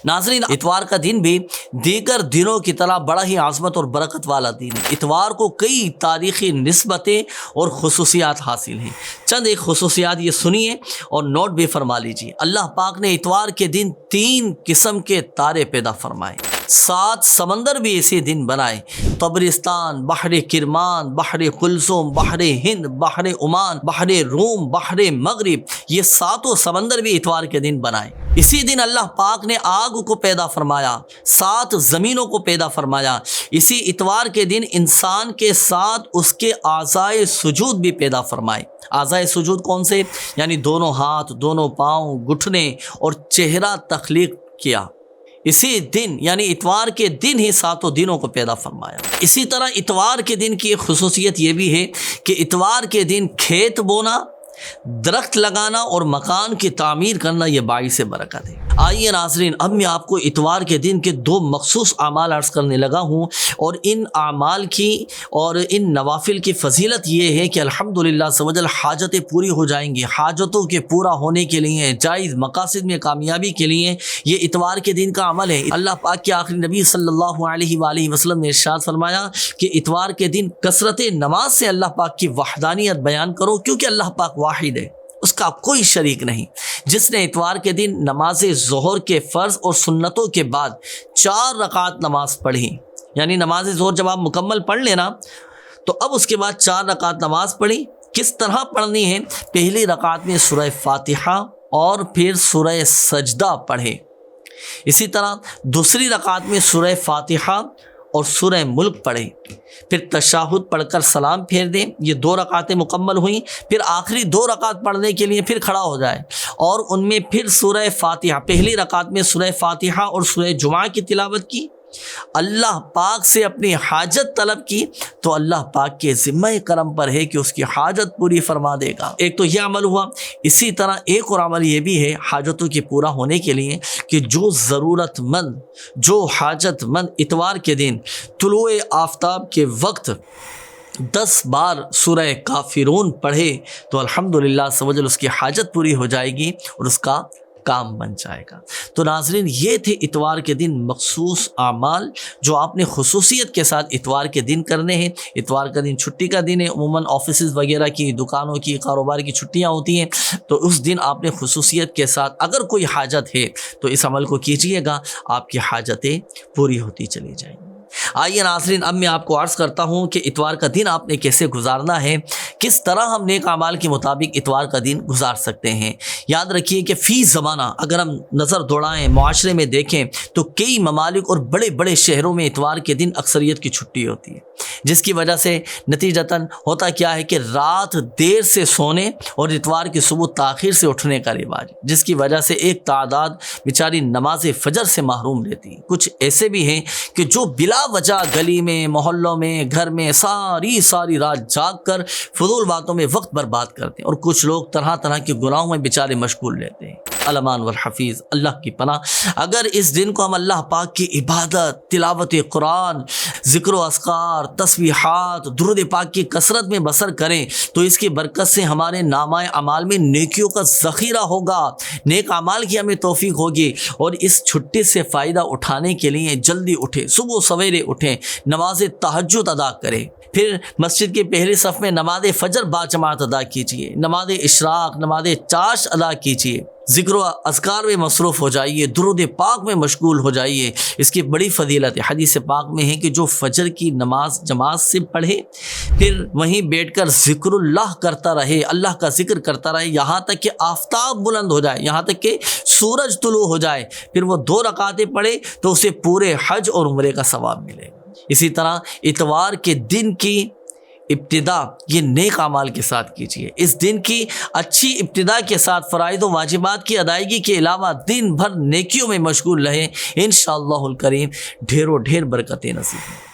नाज़रीन, इतवार का दिन भी दीगर दिनों की तरह बड़ा ही आज़मत और बरकत वाला दिन है। इतवार को कई तारीख़ी निस्बतें और खुसूसियात हासिल हैं। चंद एक खुसूसियात ये सुनिए और नोट भी फरमा लीजिए। अल्लाह पाक ने इतवार के दिन 3 किस्म के तारे पैदा फरमाए, 7 समंदर भी इसी दिन बनाए। तबरिस्तान, बहर किरमान, बहर कुलसुम, बहर हिंद, बहर ओमान, बहर रूम, बहर मगरिब, ये 7 समंदर भी इतवार के दिन बनाए। इसी दिन अल्लाह पाक ने आग को पैदा फरमाया, 7 ज़मीनों को पैदा फरमाया। इसी इतवार के दिन इंसान के साथ उसके आज़ाए सुजूद भी पैदा फरमाए। आज़ाए सुजूद कौन से? यानी दोनों हाथ, दोनों पाँव, घुटने और चेहरा तख्लीक किया। इसी दिन यानी इतवार के दिन ही 7 दिनों को पैदा फरमाया। इसी तरह इतवार के दिन की एक खुसूसियत ये भी है कि इतवार के दिन खेत बोना, दरख्त लगाना और मकान की तामीर करना ये बाइस बरकत है। आइए नाज़रीन, अब मैं आपको इतवार के दिन के 2 मखसूस आमाल अर्ज़ करने लगा हूँ और इन आमाल की और इन नवाफिल की फ़जीलत ये है कि अल्हम्दुलिल्लाह सवजल हाजतें पूरी हो जाएंगी। हाजतों के पूरा होने के लिए, जायज़ मकासद में कामयाबी के लिए ये इतवार के दिन का अमल है। अल्लाह पाक के आखिरी नबी सल्लल्लाहु अलैहि वसल्लम ने इरशाद फरमाया कि इतवार के दिन कसरत नमाज से अल्लाह पाक की वहदानियत बयान करो, क्योंकि अल्लाह पाक वाहिद है, उसका कोई शरीक नहीं। जिसने इतवार के दिन नमाज ज़ोहर के फ़र्ज़ और सुन्नतों के बाद 4 रकात नमाज पढ़ी, यानी नमाज ज़ोहर जब आप मुकम्मल पढ़ लेना तो अब उसके बाद 4 रकात नमाज पढ़ी। किस तरह पढ़नी है? पहली रकात में सूरह फातिहा और फिर सूरह सजदा पढ़े। इसी तरह दूसरी रकात में सूरह फातिहा और सूरह मुल्क पढ़े, फिर तशाहुद पढ़कर सलाम फेर दें। ये 2 रकातें मुकम्मल हुई। फिर आखिरी 2 रकात पढ़ने के लिए फिर खड़ा हो जाए और उनमें फिर सूरह फातिहा, पहली रकात में सूरह फातिहा और सूरह जुमा की तिलावत की, अल्लाह पाक से अपनी हाजत तलब की, तो अल्लाह पाक के ज़िम्मे करम पर है कि उसकी हाजत पूरी फरमा देगा। एक तो यह अमल हुआ। इसी तरह एक और अमल ये भी है हाजतों के पूरा होने के लिए कि जो ज़रूरतमंद, जो हाजतमंद इतवार के दिन तुलुए आफ्ताब के वक्त 10 बार सूरह काफिरून पढ़े तो अल्हम्दुलिल्लाह सवजल उसकी हाजत पूरी हो जाएगी और उसका काम बन जाएगा। तो नाज़रीन, ये थे इतवार के दिन मखसूस आमाल जो आपने खुसूसियत के साथ इतवार के दिन करने हैं। इतवार का दिन छुट्टी का दिन है, उमूमन ऑफिसेज़ वगैरह की, दुकानों की, कारोबार की छुट्टियां होती हैं, तो उस दिन आपने खुसूसियत के साथ अगर कोई हाजत है तो इस अमल को कीजिएगा, आपकी हाजतें पूरी होती चली जाएंगी। आइए नाज़रीन, अब मैं आपको अर्ज़ करता हूँ कि इतवार का दिन आपने कैसे गुजारना है, किस तरह हम नेक अमाल के मुताबिक इतवार का दिन गुजार सकते हैं। याद रखिए कि फ़ी ज़माना अगर हम नज़र दौड़ाएँ, मुआशरे में देखें तो कई ममालिक और बड़े बड़े शहरों में इतवार के दिन अक्सरियत की छुट्टी होती है, जिसकी वजह से नतीजतन होता क्या है कि रात देर से सोने और इतवार की सुबह ताख़ीर से उठने का रिवाज, जिसकी वजह से एक तादाद बेचारी नमाज फ़जर से महरूम रहती है। कुछ ऐसे भी हैं कि जो बिला वजह गली में, मोहल्लों में, घर में सारी रात जाग कर फजूल बातों में वक्त बर्बाद करते हैं और कुछ लोग तरह तरह के गुनाहों में बेचारे मशगूल रहते हैं। अलमान वल हफीज़, अल्लाह की पनाह। अगर इस दिन को हम अल्लाह पाक की इबादत, तिलावत कुरान, ज़िक्र अस्कार, तस्बीहात, दुरूद पाक की कसरत में बसर करें तो इसकी बरकत से हमारे नामाए अमाल में नेकियों का ज़ख़ीरा होगा, नेक अमाल की हमें तौफीक होगी। और इस छुट्टी से फ़ायदा उठाने के लिए जल्दी उठें, सुबह सवेरे उठें, नमाज तहज्जुद अदा करें, फिर मस्जिद के पहले सफ़ में नमाज फ़जर बाजमात अदा कीजिए, नमाज इशराक, नमाज चाश अदा कीजिए, ज़िक्र अज़कार में मसरूफ़ हो जाइए, दुरूद पाक में मशगूल हो जाइए। इसकी बड़ी फ़जीलत है। हदीस पाक में है कि जो फ़जर की नमाज जमात से पढ़े फिर वहीं बैठकर ज़िक्रुल्लाह करता रहे, अल्लाह का ज़िक्र करता रहे यहाँ तक कि आफ़ताब बुलंद हो जाए, यहाँ तक कि सूरज तुलू हो जाए, फिर वो 2 रकातें पढ़े तो उसे पूरे हज और उम्रे का सवाब मिलेगा। इसी तरह इतवार के दिन की इब्तिदा ये नेक अमाल के साथ कीजिए। इस दिन की अच्छी इब्तिदा के साथ फ़राइज़ व वाजिबात की अदायगी के अलावा दिन भर नेकियों में मशगूल रहें। इंशाअल्लाहुल करीम ढेरों ढेर बरकतें नसीब हों।